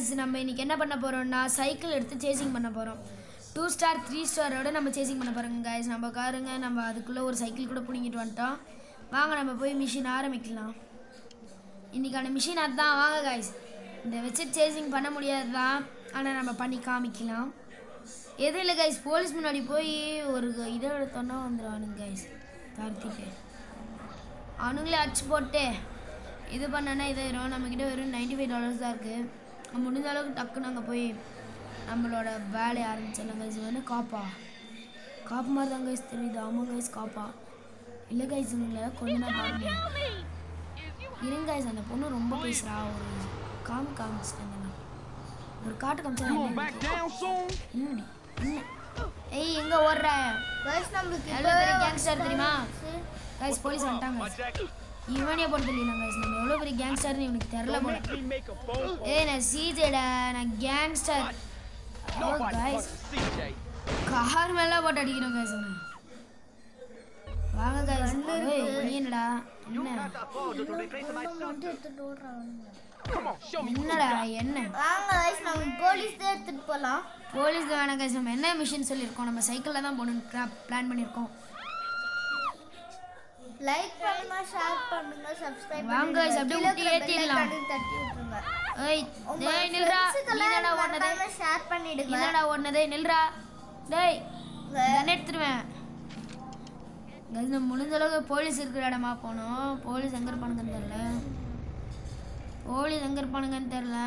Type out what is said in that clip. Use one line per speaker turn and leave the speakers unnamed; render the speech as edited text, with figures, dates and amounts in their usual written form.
guys நம்ம இன்னைக்கு என்ன பண்ண போறோம்னா சைக்கிள் எடுத்து சேசிங் பண்ண போறோம் 2 ஸ்டார் 3 ஸ்டாரோட நம்ம சேசிங் பண்ண போறோம் गाइस நம்ம காருங்க நம்ம அதுக்குள்ள ஒரு சைக்கிள் கூட புடிங்கிட்டு வந்துட்டோம் வாங்க நம்ம போய் மிஷின் ஆரம்பிக்கலாம் இன்னைக்கான மிஷின் அதான் வாங்க गाइस இந்த வெச்சு சேசிங் பண்ண முடியாதுதான் ஆனா நம்ம பண்ணி காமிக்கலாம் எது இல்ல गाइस போலீஸ் முன்னாடி போய் ஒரு இத எடுத்தோம்னா வந்துறானுங்க गाइस கார்த்திகே அவனுங்களே அடிச்சு போட்டு இது பண்ணனா இது நம்ம கிட்ட வெறும் $95 தான் இருக்கு முடிஞ்ச அளவுக்கு டக்குன்னு அங்க போய் நம்மளோட வேலைய ஆரம்பிச்சலாம் गाइस வந்து காப்பு மாதிரி தான் गाइस தெரியுது ஆமா गाइस காப்பா இல்ல गाइस நீங்க கொஞ்ச நேரம் பாருங்க இருங்க गाइस அந்த பொண்ணு ரொம்ப பேசுறா ஒரு காமிச்சிட்டாங்க ஒரு காட்டு காமிச்சா ஏய் எங்க ஓடுற
गाइस நமக்கு
எவ்வளவு பெரிய கேங்ஸ்டர் தெரியுமா गाइस போலீஸ் வந்துட்டாங்க இவனே போடுதலினா गाइस நம்ம எவ்வளவு பெரிய கேங்ஸ்டர்னு இவனுக்கு தெரியல போல ஏய் நான் சிஜேடா நான் கேங்ஸ்டர் ஓ गाइस கார் மேல போட்டு அடிக்கிறோம் गाइस வாங்க गाइस ஏய் நீ என்னடா என்னடா என்ன
வாங்க गाइस நம்ம போலீஸ் எடுத்துட்டு போலாம்
போலீஸ் வேணாம் गाइस நம்ம என்ன மிஷன் சொல்லிருக்கோம் நம்ம சைக்கிள்ல தான் போணும் பிளான் பண்ணிருக்கோம்
லைக் பண்ணுங்க ஷேர் பண்ணுங்க சப்ஸ்கிரைப்
வாங்க गाइस அப்படியே ஊட்டி ஏத்திடலாம்
தட்டி விட்டுருங்க
ஏய் டேய் நில்றா நீடா ஓடுனதே
ஷேர் பண்ணிடுங்க
நீடா ஓடுனதே நில்றா டேய் நான் எடுத்துறேன் गाइस நம்ம முடிஞ்ச அளவுக்கு போலீஸ் இருக்கிற இடமா போணும் போலீஸ் எங்க இருப்பானுங்கன்னு தெரியல